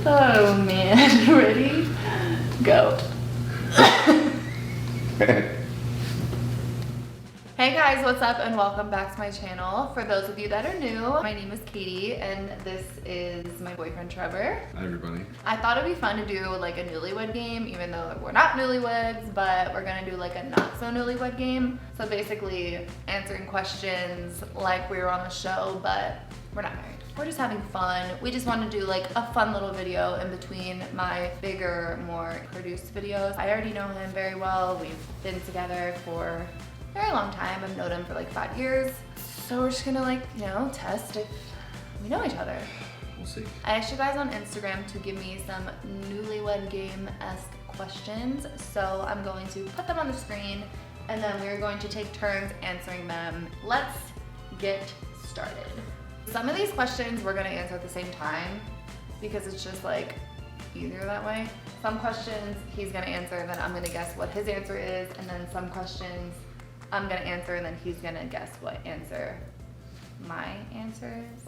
Oh man, ready? Go. Hey guys, what's up and welcome back to my channel. For those of you that are new, my name is Katie and this is my boyfriend Trevor. Hi everybody. I thought it'd be fun to do like a newlywed game, even though we're not newlyweds, but we're gonna do like a not so newlywed game. So basically answering questions like we were on the show, but we're not married. We're just having fun. We just want to do like a fun little video in between my bigger, more produced videos. I already know him very well. We've been together for a very long time. I've known him for like 5 years. So we're just gonna like, you know, test if we know each other. We'll see. I asked you guys on Instagram to give me some newlywed game-esque questions. So I'm going to put them on the screen and then we're going to take turns answering them. Let's get started. Some of these questions we're gonna answer at the same time because it's just like easier that way. Some questions he's gonna answer and then I'm gonna guess what his answer is, and then some questions I'm gonna answer and then he's gonna guess what answer my answer is.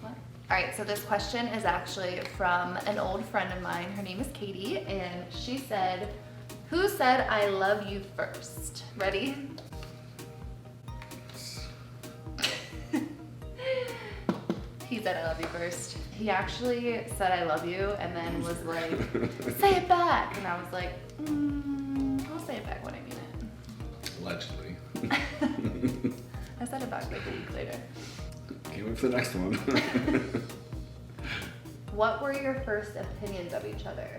What? All right, so this question is actually from an old friend of mine. Her name is Katy, and she said, "Who said I love you first?" Ready? He said I love you first. He actually said I love you and then was like, say it back. And I was like, I'll say it back when I mean it. Allegedly. I said it back like a week later. Can't wait for the next one. What were your first opinions of each other?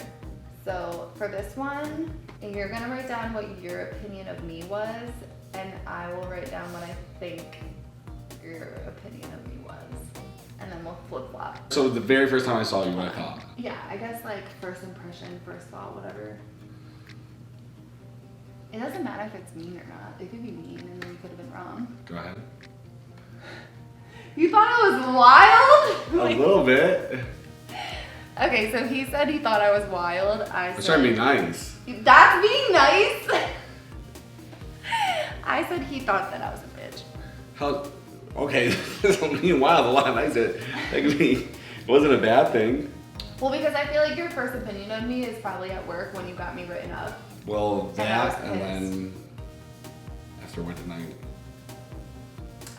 So for this one, you're gonna write down what your opinion of me was, and I will write down what I think your opinion of me was. And then we'll flip flop. So the very first time I saw you, what I thought? Yeah, I guess like first impression, first thought, whatever. It doesn't matter if it's mean or not. It could be mean and then you could have been wrong. Go ahead. You thought I was wild? A little bit. Okay, so he said he thought I was wild. I was said, trying to be nice. That's being nice? I said he thought that I was a bitch. How? Okay, this don't mean wild a lot nicer. That could be, it wasn't a bad thing. Well, because I feel like your first opinion of me is probably at work when you got me written up. Well, that and then after what at night.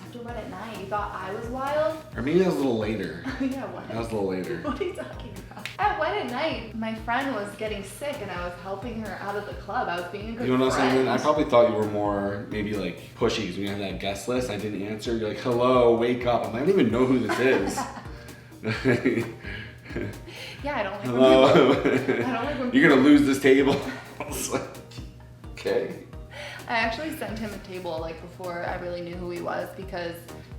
After what at night? You thought I was wild? Or maybe that was a little later. Yeah, what? That was a little later. What are you talking about? At what at night? My friend was getting sick and I was helping her out of the club. I was being a good You know what I'm saying? friend. I probably thought you were more maybe like pushy because when you had that guest list, I didn't answer. You're like, hello, wake up. I'm like, I don't even know who this is. Yeah, I don't like hello. when people, I don't like when You're gonna lose this table. I was like, okay. I actually sent him a table like before I really knew who he was because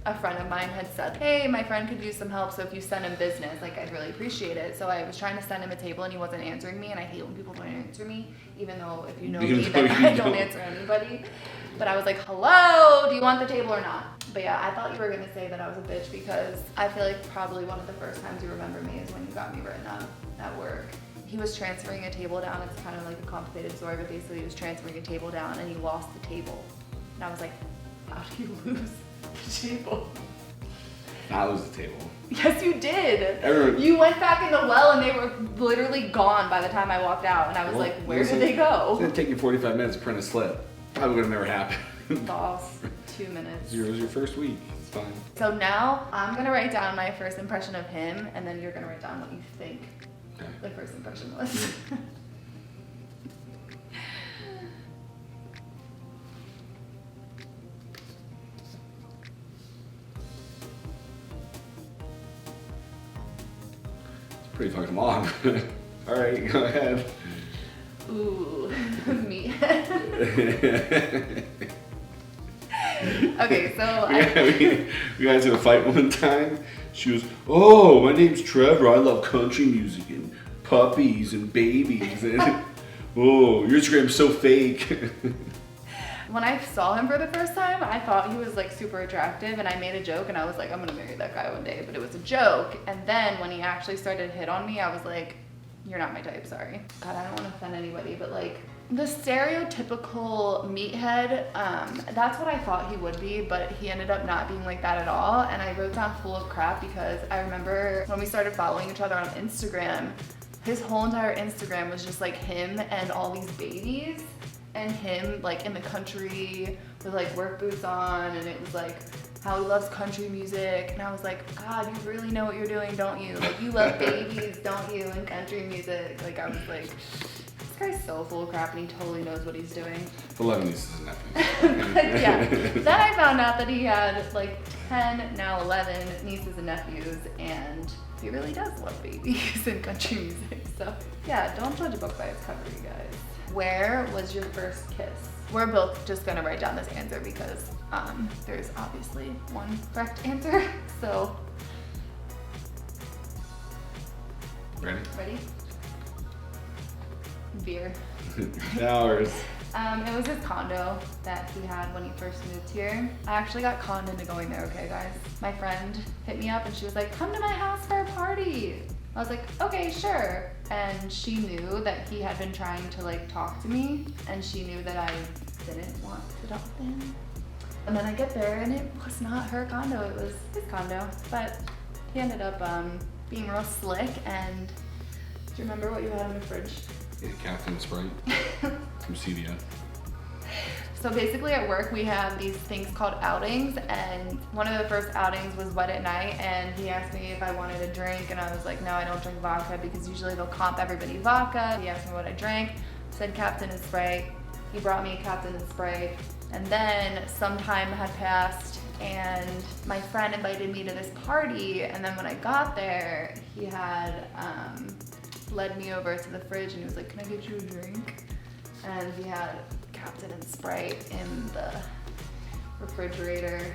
a friend of mine had said, hey, my friend could use some help, so if you send him business, like I'd really appreciate it. So I was trying to send him a table and he wasn't answering me, and I hate when people don't answer me, even though if you know me, then I don't answer anybody. But I was like, hello, do you want the table or not? But yeah, I thought you were gonna say that I was a bitch because I feel like probably one of the first times you remember me is when you got me written up at work. He was transferring a table down. It's kind of like a complicated story, but basically he was transferring a table down and he lost the table. And I was like, how do you lose the table? Not lose the table. Yes, you did. Everyone, You went back in the well and they were literally gone by the time I walked out. And I was like, where did they It's go? gonna take you 45 minutes to print a slip. Probably would have never happened. False. 2 minutes. It was your first week. It's fine. So now I'm gonna write down my first impression of him, and then you're gonna write down what you think Okay. the first impression was. It's pretty fucking long. All right, go ahead. Ooh, me. Okay, so we got into a fight one time. She was, oh, my name's Trevor. I love country music and puppies and babies. And oh, your Instagram's so fake. when I saw him for the first time, I thought he was like super attractive, and I made a joke and I was like, I'm gonna marry that guy one day, but it was a joke. And then when he actually started to hit on me, I was like, you're not my type, sorry. God, I don't want to offend anybody, but like the stereotypical meathead, that's what I thought he would be, but he ended up not being like that at all. And I wrote down full of crap because I remember when we started following each other on Instagram, His whole entire Instagram was just like him and all these babies, and him like in the country with like work boots on, and it was like how he loves country music. And I was like, God, you really know what you're doing, don't you? Like, you love babies, don't you, and country music. Like, I was like, this guy's so full of crap, and he totally knows what he's doing. 11 nieces and nephews. But yeah, then I found out that he had like 10, now 11 nieces and nephews, and he really does love babies and country music. So yeah, don't judge a book by its cover, you guys. Where was your first kiss? We're both just gonna write down this answer because there's obviously one correct answer. So, Ready? ready? Beer. Hours. It was his condo that he had when he first moved here. I actually got conned into going there, okay guys? My friend hit me up and she was like, come to my house for a party. I was like, okay, sure. And she knew that he had been trying to like talk to me, and she knew that I didn't want to talk to him. And then I get there and it was not her condo, it was his condo. But he ended up being real slick. And do you remember what you had in the fridge? Yeah, Captain Sprite from CVS. So basically at work we have these things called outings, and one of the first outings was wet at night, and he asked me if I wanted a drink, and I was like, no, I don't drink vodka, because usually they'll comp everybody vodka. He asked me what I drank, said Captain and Sprite. He brought me a Captain and Sprite, and then some time had passed and my friend invited me to this party, and then when I got there, he had led me over to the fridge and he was like, can I get you a drink? And he had Captain and Sprite in the refrigerator.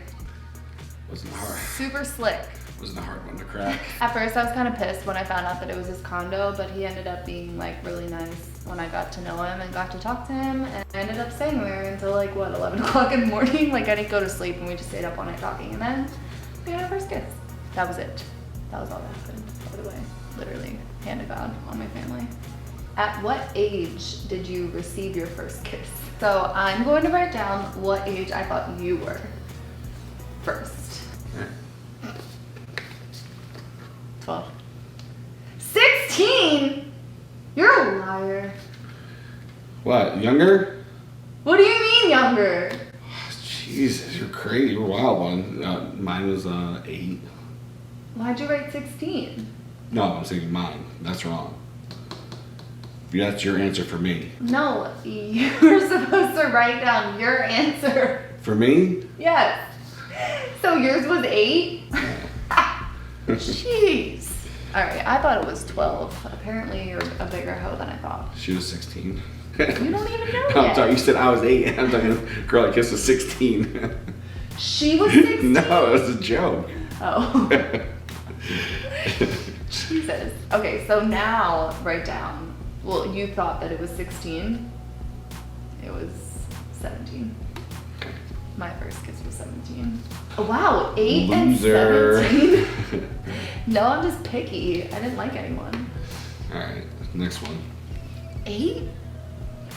Wasn't hard. Super slick. Wasn't a hard one to crack. At first I was kind of pissed when I found out that it was his condo, but he ended up being like really nice when I got to know him and got to talk to him, and I ended up staying there until like what, 11 o'clock in the morning. Like I didn't go to sleep and we just stayed up all night talking, and then we had our first kiss. That was it. That was all that happened, by the way. Literally, hand to God on my family. At what age did you receive your first kiss? So I'm going to write down what age I thought you were first. 12. 16? You're a liar. What, younger? What do you mean younger? Jesus, you're crazy. You're a wild one. Mine was 8. Why'd you write 16? No, I'm saying mine. That's wrong. That's your answer for me. No, you were supposed to write down your answer. For me? Yes. So yours was 8? Jeez. Alright, I thought it was 12. Apparently you're a bigger hoe than I thought. She was 16. You don't even know I'm yet. sorry, you said I was 8. I'm talking girl I kissed was 16. She was 16? No, it was a joke. Oh. Jesus. Okay, so now write down. Well, you thought that it was 16. It was 17. My first kiss was 17. Oh, wow, 8 Loser. and 17? No, I'm just picky. I didn't like anyone. Alright, next one. 8? You're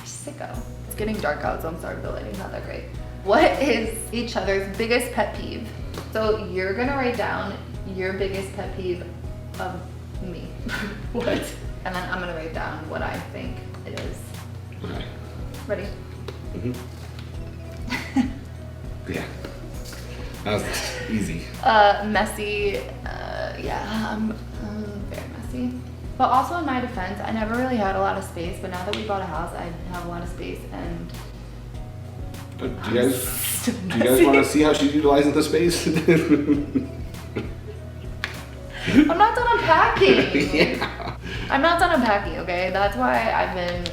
sicko. It's getting dark out, so I'm sorry, the lighting's not that great. What is each other's biggest pet peeve? So you're gonna write down your biggest pet peeve of me. What? And then I'm gonna write down what I think it is. Okay. Ready? Yeah. That was easy. Messy. Yeah, I'm very messy. But also in my defense, I never really had a lot of space, but now that we bought a house, I have a lot of space, and Do you guys want to see how she's utilizing the space? I'm not done unpacking. Yeah. I'm not done unpacking, okay? That's why I've been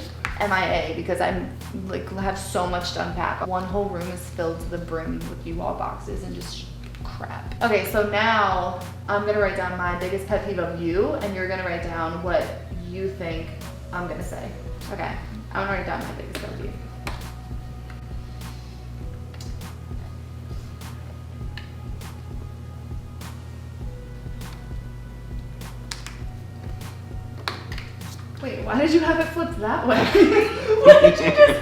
MIA, because I'm like have so much to unpack. One whole room is filled to the brim with U-Haul boxes and just crap. Okay, so now I'm gonna write down my biggest pet peeve of you, and you're gonna write down what you think I'm gonna say. Okay, I'm gonna write down my biggest pet peeve. Wait, why did you have it flipped that way? What did you just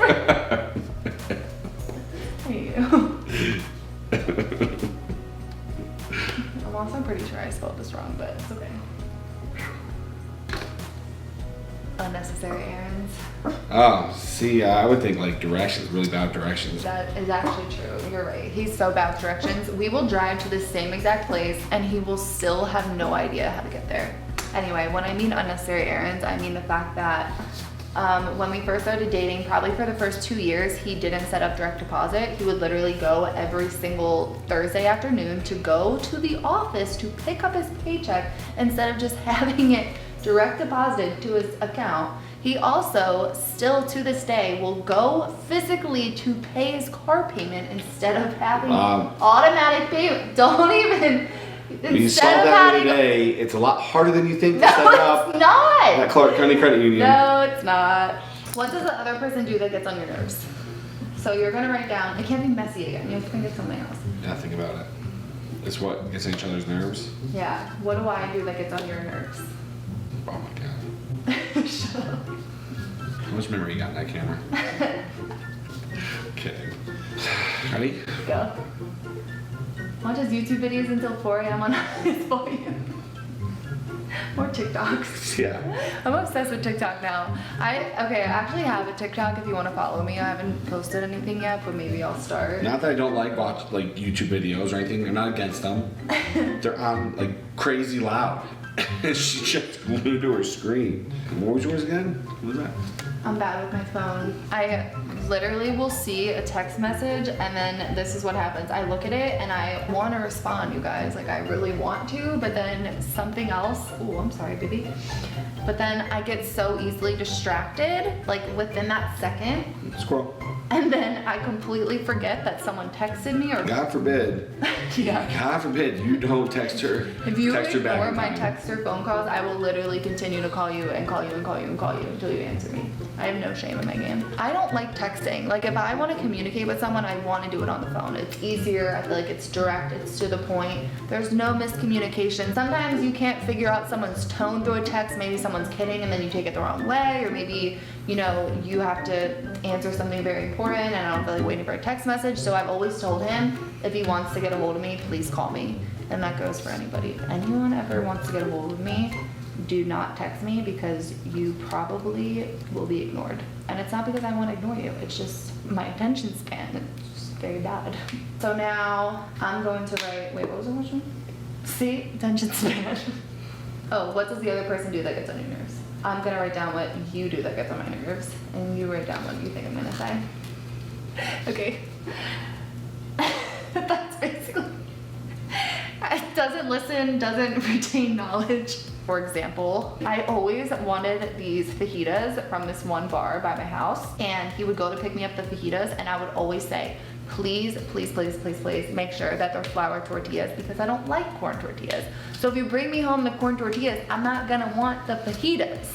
Hey, you. I'm also pretty sure I spelled this wrong, but it's okay. Unnecessary errands. Oh, see, I would think like directions, really bad directions. That is actually true. You're right. He's so bad with directions. We will drive to the same exact place and he will still have no idea how to get there. Anyway, when I mean unnecessary errands, I mean the fact that when we first started dating, probably for the first 2 years, he didn't set up direct deposit. He would literally go every single Thursday afternoon to go to the office to pick up his paycheck instead of just having it direct deposited to his account. He also, still to this day, will go physically to pay his car payment instead of having automatic payment. Don't even. You saw that the other day. It's a lot harder than you think to set it up. No, it's not. At Clark County Credit Union. No, it's not. What does the other person do that gets on your nerves? So you're gonna write down. It can't be messy again. You have to think of something else. Yeah, think about it. It's what gets on each other's nerves. Yeah. What do I do that gets on your nerves? Oh my god. Shut up. How much memory you got in that camera? Okay. Ready? Go. Watches YouTube videos until 4 a.m. on his volume. Or TikToks. Yeah. I'm obsessed with TikTok now. I actually have a TikTok if you want to follow me. I haven't posted anything yet, but maybe I'll start. Not that I don't watch like YouTube videos or anything. I'm not against them. They're on like crazy loud. She just glued to her screen. What was yours again? What was that? I'm bad with my phone. I literally will see a text message and then this is what happens. I look at it and I want to respond, you guys. Like I really want to, but then something else. Oh, I'm sorry, baby. But then I get so easily distracted, like within that second. Squirrel. And then I completely forget that someone texted me or. God forbid. Yeah. God forbid you don't text her. If you text her back ignore in my time. texts or phone calls, I will literally continue to call you and call you and call you and call you until you answer me. I have no shame in my game. I don't like texting. Like if I want to communicate with someone, I want to do it on the phone. It's easier. I feel like it's direct. It's to the point. There's no miscommunication. Sometimes you can't figure out someone's tone through a text. Maybe someone's kidding and then you take it the wrong way, or maybe you have to answer something very important and I don't feel like waiting for a text message. So I've always told him if he wants to get a hold of me, please call me. And that goes for anybody. If anyone ever wants to get a hold of me, do not text me because you probably will be ignored. And it's not because I want to ignore you. It's just my attention span. It's just very bad. So now I'm going to write, wait, what was the question? See, attention span. Oh, what does the other person do that gets on your nerves? I'm gonna write down what you do that gets on my nerves, and you write down what you think I'm gonna say. Okay. That's basically. Doesn't listen, doesn't retain knowledge. For example, I always wanted these fajitas from this one bar by my house, and he would go to pick me up the fajitas, and I would always say, please, please, please, please, please make sure that they're flour tortillas because I don't like corn tortillas. So if you bring me home the corn tortillas, I'm not gonna want the fajitas.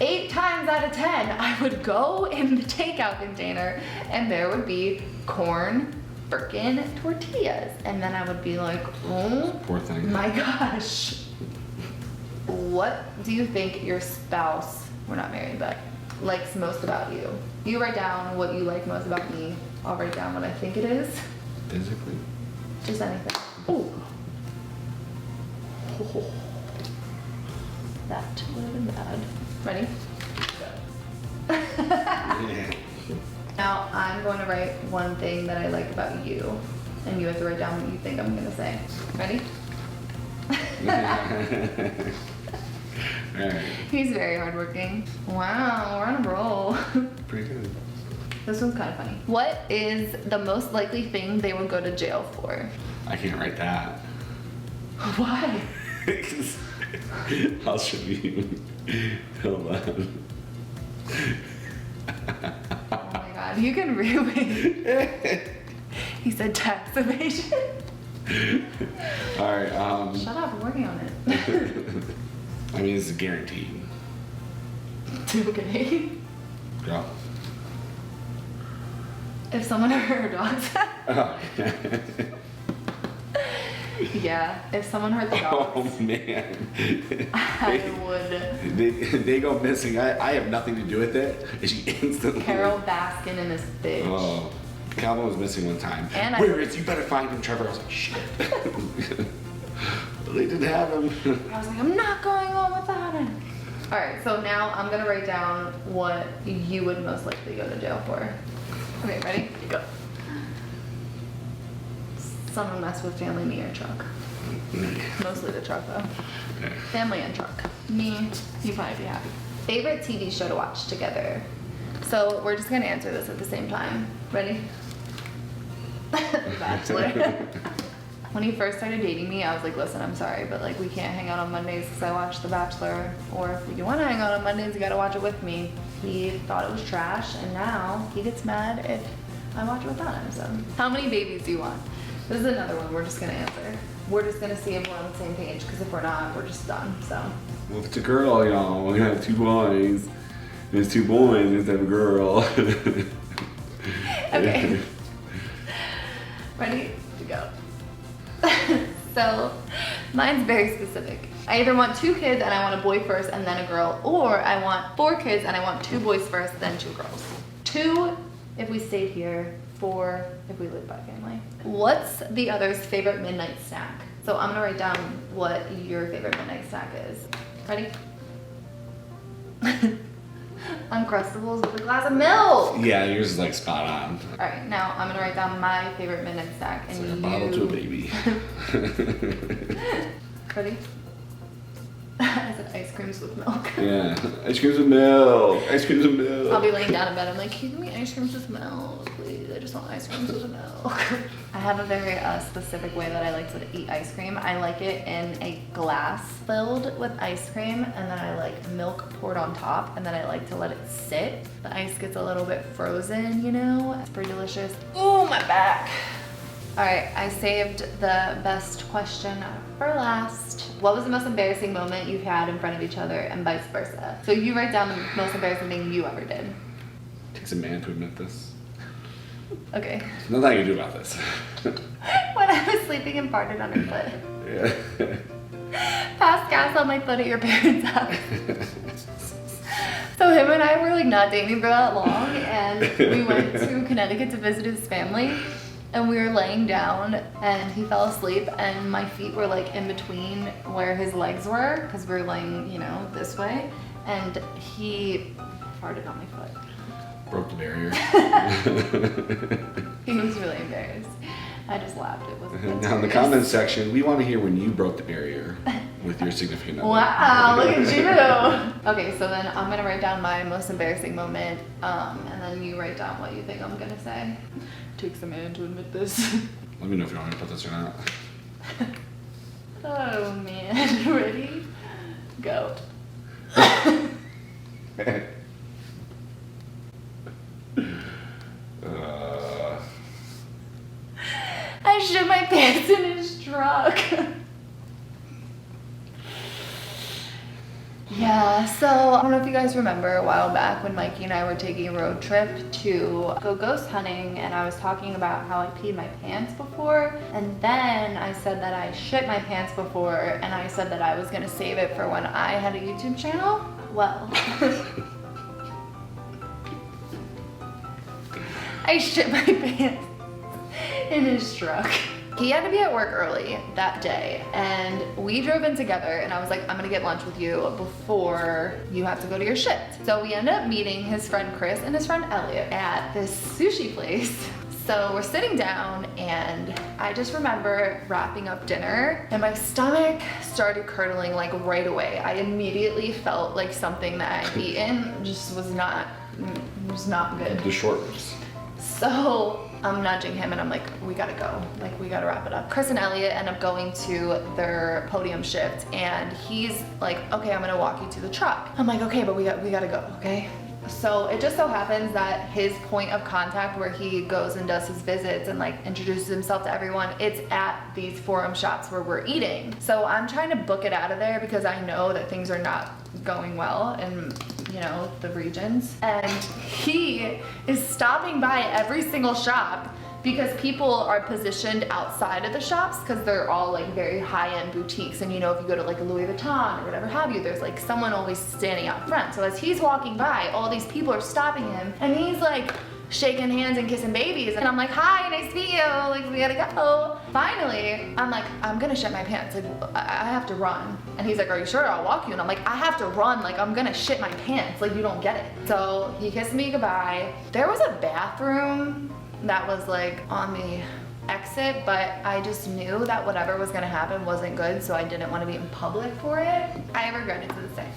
8 times out of 10, I would go in the takeout container and there would be corn frickin' tortillas. And then I would be like, oh Poor thing. my gosh. What do you think your spouse, we're not married, but likes most about you? You write down what you like most about me. I'll write down what I think it is. Physically. Just anything. Oh. That would have been bad. Ready? Yeah. Now I'm going to write one thing that I like about you, and you have to write down what you think I'm going to say. Ready? Alright. He's very hardworking. Wow, we're on a roll. Pretty good. This one's kind of funny. What is the most likely thing they would go to jail for? I can't write that. Why? I'll show you. Hold on. Oh my god, you can really. He said tax evasion. Alright, Shut up, I'm working on it. I mean, this is guaranteed. Okay. Go. If someone hurt her dogs. Oh. Yeah, if someone hurt the dogs, Oh man. I would. They go missing. I have nothing to do with it. And she instantly. Carol Baskin and this bitch. Oh. Calvin was missing one time. And Where is he? You better find him, Trevor. I was like, shit. But they didn't have him. I was like, I'm not going home without him. All right, so now I'm gonna write down what you would most likely go to jail for. Okay, ready? Go. Someone mess with family, me, or truck. Mostly the truck though. Okay. Family and truck. Me, you'd probably be happy. Favorite TV show to watch together. So we're just gonna answer this at the same time. Ready? Bachelor. When he first started dating me, I was like, listen, I'm sorry, but like we can't hang out on Mondays because I watch The Bachelor. Or if you want to hang out on Mondays, you gotta watch it with me. He thought it was trash, and now he gets mad if I watch it without him. So, how many babies do you want? This is another one we're just gonna answer. We're just gonna see if we're on the same page, because if we're not, we're just done. So. Well, if it's a girl, y'all, we're gonna have 2 boys. There's 2 boys instead of a girl. Okay. Ready to go. So, mine's very specific. I either want 2 kids and I want a boy first and then a girl, or I want 4 kids and I want 2 boys first, then 2 girls. 2 if we stayed here, 4 if we lived by family. What's the other's favorite midnight snack? So I'm gonna write down what your favorite midnight snack is. Ready? Uncrustables with a glass of milk. Yeah, yours is like spot on. All right, now I'm gonna write down my favorite midnight snack, and It's like a bottle to a baby. Ready? I said ice creams with milk. Yeah, ice creams with milk. Ice creams with milk. I'll be laying down in bed. I'm like, can you give me ice creams with milk, please? I just want ice creams with milk. I have a very specific way that I like to eat ice cream. I like it in a glass filled with ice cream, and then I like milk poured on top, and then I like to let it sit. The ice gets a little bit frozen, you know? It's pretty delicious. Ooh, my back. All right, I saved the best question for last. What was the most embarrassing moment you've had in front of each other, and vice versa? So you write down the most embarrassing thing you ever did. Takes a man to admit this. Okay. There's nothing I can do about this. When I was sleeping and farted on her foot. Yeah. Passed gas on my foot at your parents' house. So him and I were like not dating for that long, and we went to Connecticut to visit his family. And we were laying down and he fell asleep, and my feet were like in between where his legs were, because we were laying, you know, this way, and he farted on my foot. Broke the barrier. He was really embarrassed. I just laughed. It was Now in the comments section, we want to hear when you broke the barrier with your significant other. Wow, look at you. Okay, so then I'm gonna write down my most embarrassing moment, and then you write down what you think I'm gonna say. Takes a man to admit this. Let me know if you want me to put this or not. Oh man, ready? Go. I shit my pants in his truck. Yeah, so I don't know if you guys remember a while back when Mikey and I were taking a road trip to go ghost hunting, and I was talking about how I peed my pants before, and then I said that I shit my pants before, and I said that I was gonna save it for when I had a YouTube channel. Well, I shit my pants in his truck. He had to be at work early that day, and we drove in together, and I was like, I'm gonna get lunch with you before you have to go to your shift. So we ended up meeting his friend Chris and his friend Elliot at this sushi place. So we're sitting down, and I just remember wrapping up dinner, and my stomach started curdling like right away. I immediately felt like something that I'd eaten just was not good. The shorts. So I'm nudging him and I'm like, we gotta go. Like, we gotta wrap it up. Chris and Elliot end up going to their podium shift, and he's like, okay, I'm gonna walk you to the truck. I'm like, okay, but we gotta go, okay? So it just so happens that his point of contact where he goes and does his visits and like introduces himself to everyone, it's at these forum shops where we're eating. So I'm trying to book it out of there because I know that things are not going well in, you know, the regions. And he is stopping by every single shop because people are positioned outside of the shops because they're all like very high-end boutiques, and you know, if you go to like a Louis Vuitton or whatever have you, there's like someone always standing out front. So as he's walking by, all these people are stopping him, and he's like shaking hands and kissing babies. And I'm like, hi, nice to meet you. Like, we gotta go. Finally, I'm like, I'm gonna shit my pants. Like, I have to run. And he's like, are you sure? I'll walk you. And I'm like, I have to run. Like, I'm gonna shit my pants. Like, you don't get it. So he kissed me goodbye. There was a bathroom that was like on the exit, but I just knew that whatever was gonna happen wasn't good, so I didn't want to be in public for it. I regret it to this day.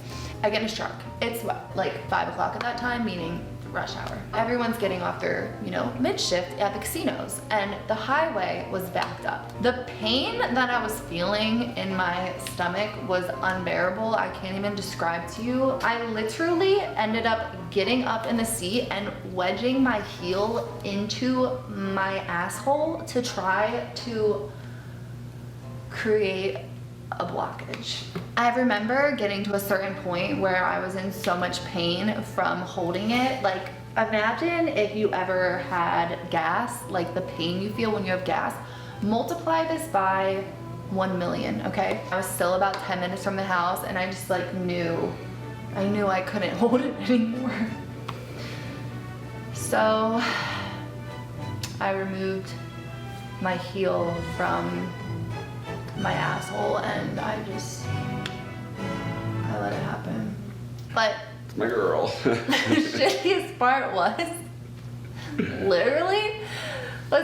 I get in his truck. It's what, like 5 o'clock at that time, meaning rush hour. Everyone's getting off their, you know, mid-shift at the casinos, and the highway was backed up. The pain that I was feeling in my stomach was unbearable. I can't even describe to you. I literally ended up getting up in the seat and wedging my heel into my asshole to try to create a blockage. I remember getting to a certain point where I was in so much pain from holding it. Like, imagine if you ever had gas, like the pain you feel when you have gas. Multiply this by 1 million, okay? I was still about 10 minutes from the house, and I just like knew I couldn't hold it anymore. So I removed my heel from my asshole, and I let it happen. But It's my girl. the shittiest part was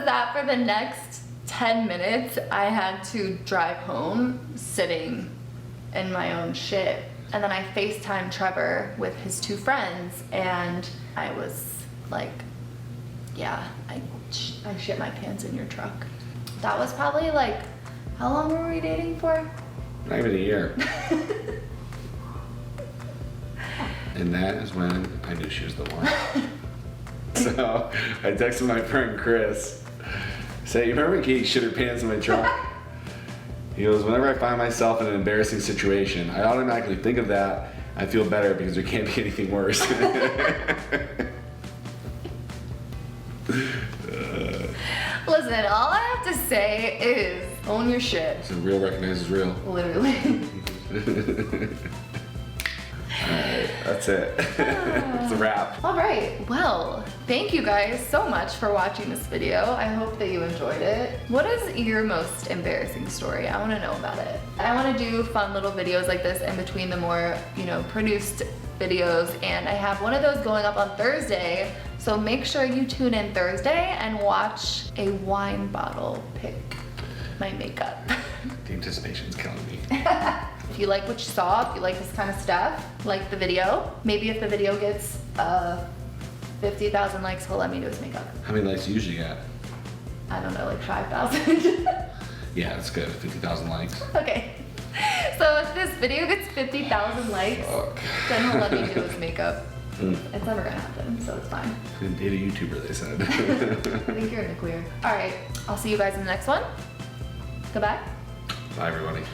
that for the next 10 minutes I had to drive home sitting in my own shit. And then I FaceTimed Trevor with his 2 friends, and I was like, yeah, I shit my pants in your truck. That was probably like, how long were we dating for? Not even a year. And that is when I knew she was the one. So I texted my friend Chris, say, you remember when Katy shit her pants in my truck? He goes, whenever I find myself in an embarrassing situation, I automatically think of that. I feel better because there can't be anything worse. Listen, all I have to say is own your shit. So real recognizes real. Literally. Alright, that's it. It's a wrap. All right, well, thank you guys so much for watching this video. I hope that you enjoyed it. What is your most embarrassing story? I wanna know about it. I wanna do fun little videos like this in between the more, you know, produced videos, and I have one of those going up on Thursday, so make sure you tune in Thursday and watch a wine bottle pick my makeup. The anticipation's killing me. If you like what you saw, if you like this kind of stuff, like the video. Maybe if the video gets 50,000 likes, he'll let me do his makeup. How many likes do you usually get? I don't know, like 5,000. Yeah, that's good. 50,000 likes. Okay. So if this video gets 50,000 likes, Fuck. then he'll let me do his makeup. It's never gonna happen, so it's fine. Didn't date a YouTuber, they said. I think you're in the clear. All right, I'll see you guys in the next one. Goodbye. Bye, everybody.